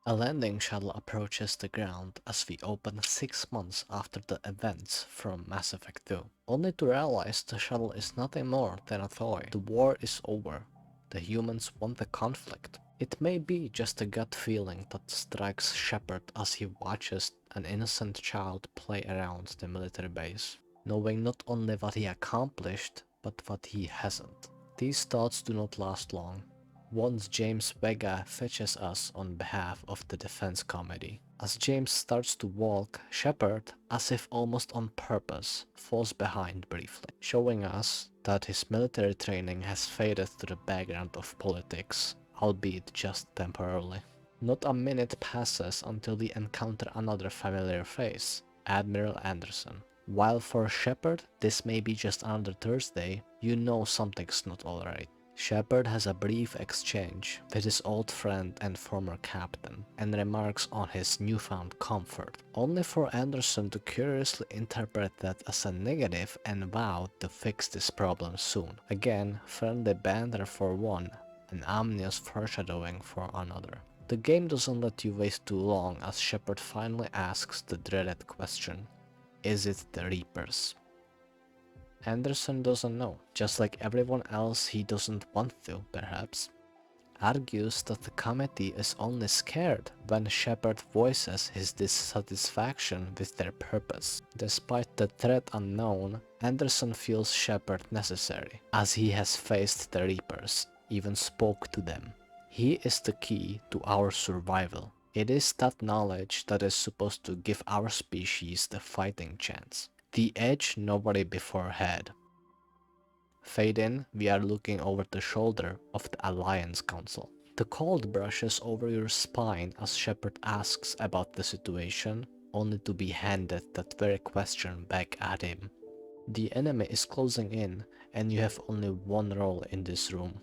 A landing shuttle approaches the ground as we open 6 months after the events from Mass Effect 2, only to realize the shuttle is nothing more than a toy. The war is over. The humans want the conflict. It may be just a gut feeling that strikes Shepard as he watches an innocent child play around the military base, knowing not only what he accomplished, but what he hasn't. These thoughts do not last long. Once James Vega fetches us on behalf of the defense committee. As James starts to walk, Shepard, as if almost on purpose, falls behind briefly, showing us that his military training has faded to the background of politics, albeit just temporarily. Not a minute passes until we encounter another familiar face, Admiral Anderson. While for Shepard this may be just another Thursday, you know something's not alright. Shepard has a brief exchange with his old friend and former captain, and remarks on his newfound comfort, only for Anderson to curiously interpret that as a negative and vow to fix this problem soon. Again, friendly banter for one, and ominous foreshadowing for another. The game doesn't let you wait too long as Shepard finally asks the dreaded question, is it the Reapers? Anderson doesn't know, just like everyone else he doesn't want to, perhaps. Argues that the committee is only scared when Shepard voices his dissatisfaction with their purpose. Despite the threat unknown, Anderson feels Shepard necessary, as he has faced the Reapers, even spoke to them. He is the key to our survival. It is that knowledge that is supposed to give our species the fighting chance. The edge nobody before had. Fade in, we are looking over the shoulder of the Alliance Council. The cold brushes over your spine as Shepard asks about the situation, only to be handed that very question back at him. The enemy is closing in, and you have only one role in this room.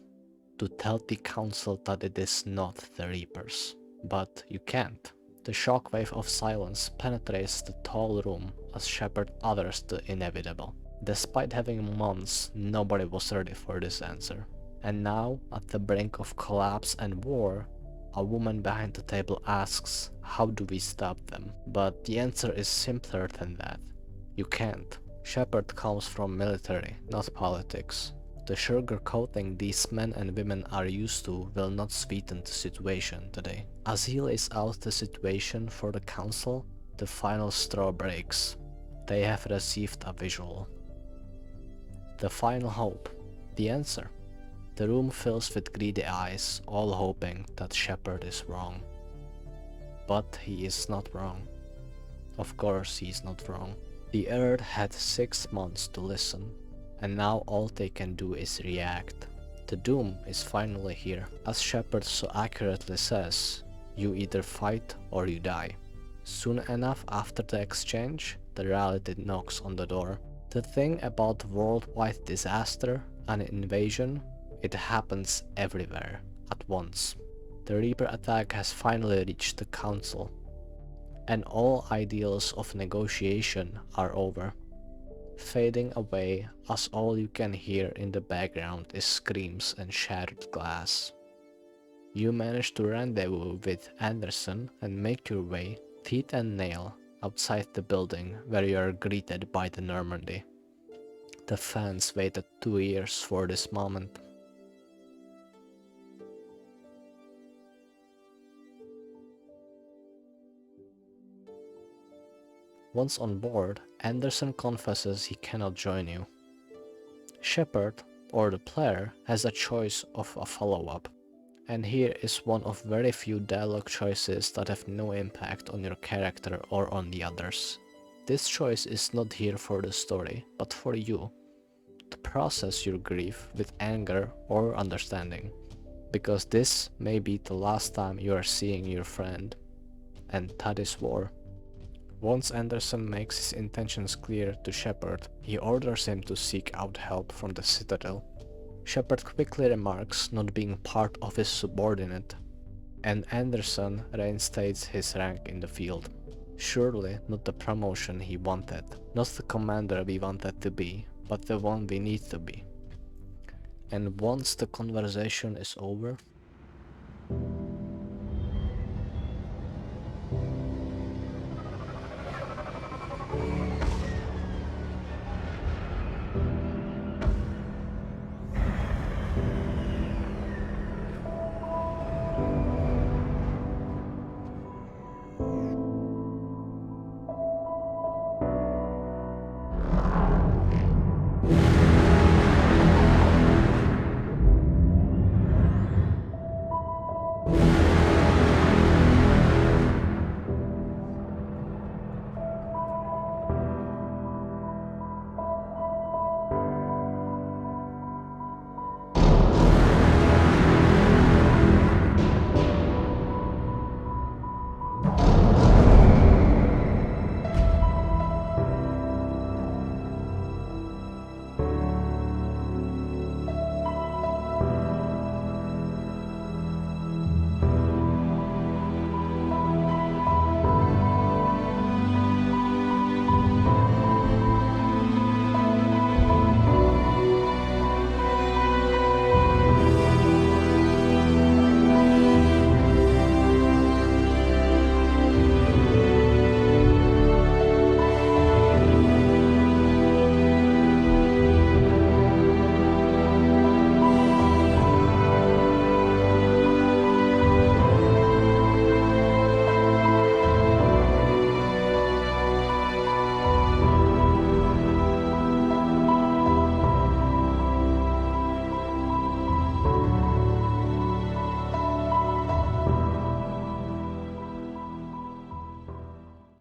To tell the Council that it is not the Reapers. But you can't. The shockwave of silence penetrates the tall room as Shepard utters the inevitable. Despite having months, nobody was ready for this answer. And now, at the brink of collapse and war, a woman behind the table asks, how do we stop them? But the answer is simpler than that. You can't. Shepard comes from military, not politics. The sugarcoating these men and women are used to will not sweeten the situation today. As he lays out the situation for the council, the final straw breaks. They have received a visual. The final hope. The answer. The room fills with greedy eyes, all hoping that Shepard is wrong. But he is not wrong. Of course he is not wrong. The Earth had 6 months to listen, and now all they can do is react. The doom is finally here. As Shepard so accurately says, you either fight or you die. Soon enough after the exchange, the reality knocks on the door. The thing about worldwide disaster and invasion, it happens everywhere, at once. The Reaper attack has finally reached the Council, and all ideals of negotiation are over, fading away as all you can hear in the background is screams and shattered glass. You manage to rendezvous with Anderson and make your way, teeth and nail, outside the building where you are greeted by the Normandy. The fans waited 2 years for this moment. Once on board, Anderson confesses he cannot join you. Shepard, or the player, has a choice of a follow-up, and here is one of very few dialogue choices that have no impact on your character or on the others. This choice is not here for the story, but for you, to process your grief with anger or understanding, because this may be the last time you are seeing your friend, and that is war. Once Anderson makes his intentions clear to Shepard, he orders him to seek out help from the Citadel. Shepard quickly remarks not being part of his subordinate, and Anderson reinstates his rank in the field. Surely not the promotion he wanted, not the commander we wanted to be, but the one we need to be. And once the conversation is over,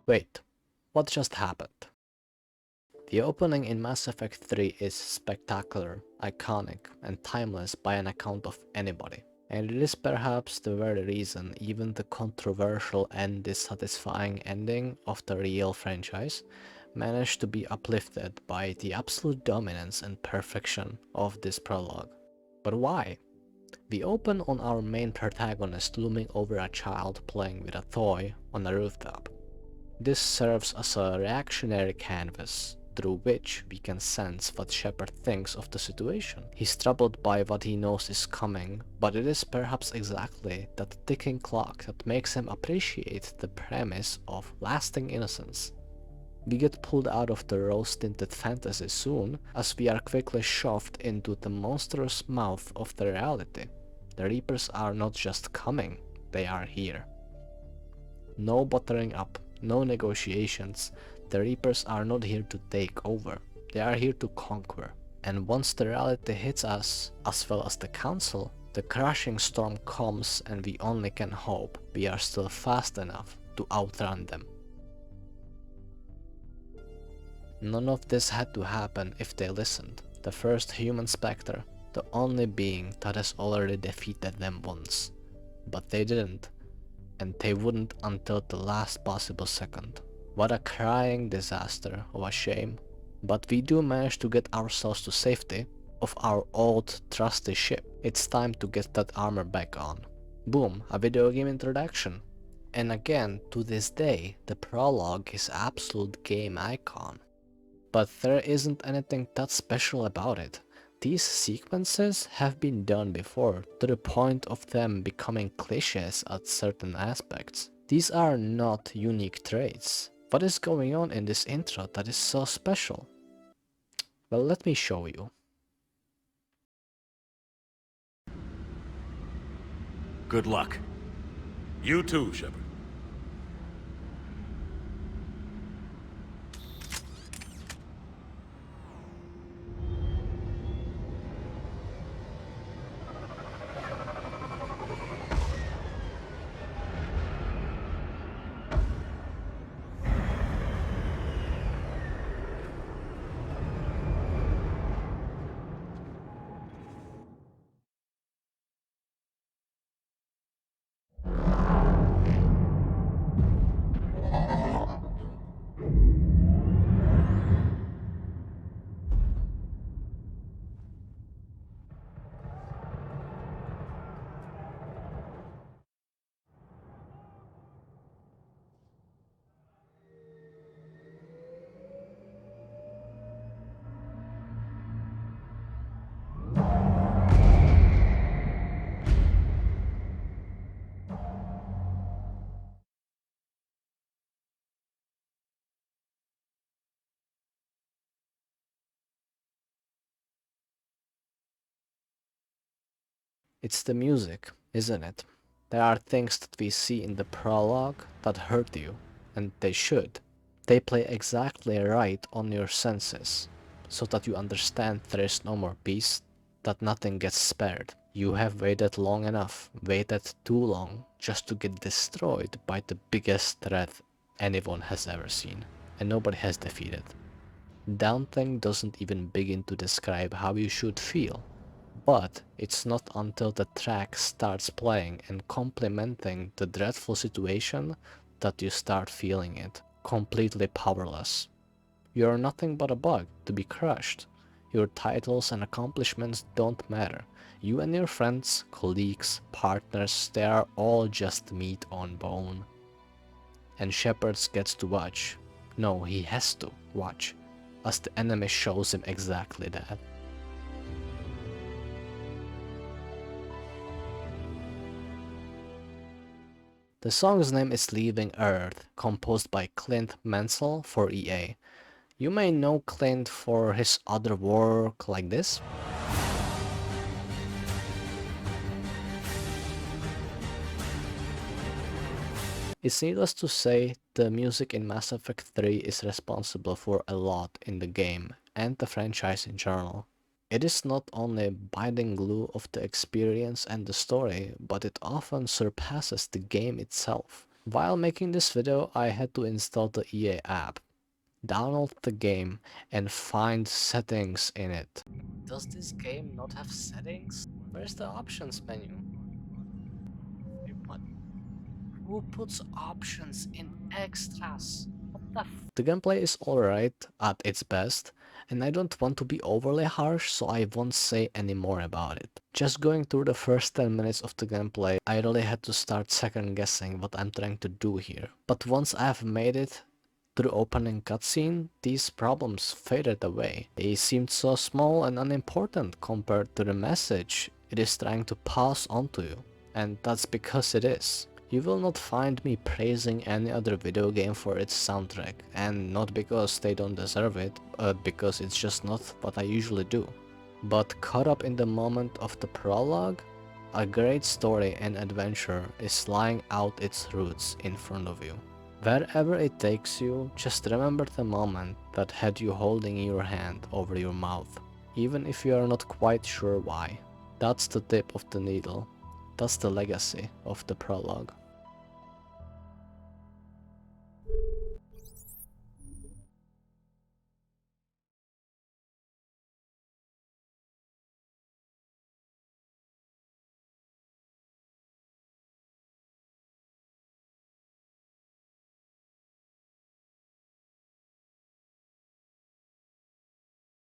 Wait, what just happened? The opening in Mass Effect 3 is spectacular, iconic, and timeless by an account of anybody. And it is perhaps the very reason even the controversial and dissatisfying ending of the real franchise managed to be uplifted by the absolute dominance and perfection of this prologue. But why? We open on our main protagonist looming over a child playing with a toy on a rooftop. This serves as a reactionary canvas through which we can sense what Shepard thinks of the situation. He's troubled by what he knows is coming, but it is perhaps exactly that ticking clock that makes him appreciate the premise of lasting innocence. We get pulled out of the rose-tinted fantasy soon, as we are quickly shoved into the monstrous mouth of the reality. The Reapers are not just coming, they are here. No buttering up, no negotiations. The Reapers are not here to take over, they are here to conquer. And once the reality hits us, as well as the Council, the crashing storm comes and we only can hope we are still fast enough to outrun them. None of this had to happen if they listened. The first human Spectre, the only being that has already defeated them once. But they didn't, and they wouldn't until the last possible second. What a crying disaster of a shame. But we do manage to get ourselves to safety of our old trusty ship. It's time to get that armor back on. Boom, a video game introduction. And again, to this day, the prologue is absolute game icon. But there isn't anything that special about it. These sequences have been done before, to the point of them becoming cliches at certain aspects. These are not unique traits. What is going on in this intro that is so special? Well, let me show you. Good luck. You too, Shepard. It's the music, isn't it? There are things that we see in the prologue that hurt you, and they should. They play exactly right on your senses, so that you understand there is no more peace, that nothing gets spared. You have waited long enough, waited too long, just to get destroyed by the biggest threat anyone has ever seen, and nobody has defeated. Daunting doesn't even begin to describe how you should feel. But it's not until the track starts playing and complementing the dreadful situation that you start feeling it, completely powerless. You're nothing but a bug to be crushed. Your titles and accomplishments don't matter. You and your friends, colleagues, partners, they are all just meat on bone. And Shepard gets to watch. No, he has to watch, as the enemy shows him exactly that. The song's name is Leaving Earth, composed by Clint Mansell for EA. You may know Clint for his other work like this. It's needless to say, the music in Mass Effect 3 is responsible for a lot in the game and the franchise in general. It is not only a binding glue of the experience and the story, but it often surpasses the game itself. While making this video, I had to install the EA app, download the game, and find settings in it. Does this game not have settings? Where's the options menu? What? Who puts options in extras? What the f— The gameplay is alright at its best, and I don't want to be overly harsh, so I won't say any more about it. Just going through the first 10 minutes of the gameplay, I really had to start second guessing what I'm trying to do here. But once I have made it to the opening cutscene, these problems faded away. They seemed so small and unimportant compared to the message it is trying to pass on to you. And that's because it is. You will not find me praising any other video game for its soundtrack, and not because they don't deserve it, but because it's just not what I usually do. But caught up in the moment of the prologue, a great story and adventure is lying out its roots in front of you. Wherever it takes you, just remember the moment that had you holding your hand over your mouth, even if you are not quite sure why. That's the tip of the needle. That's the legacy of the prologue.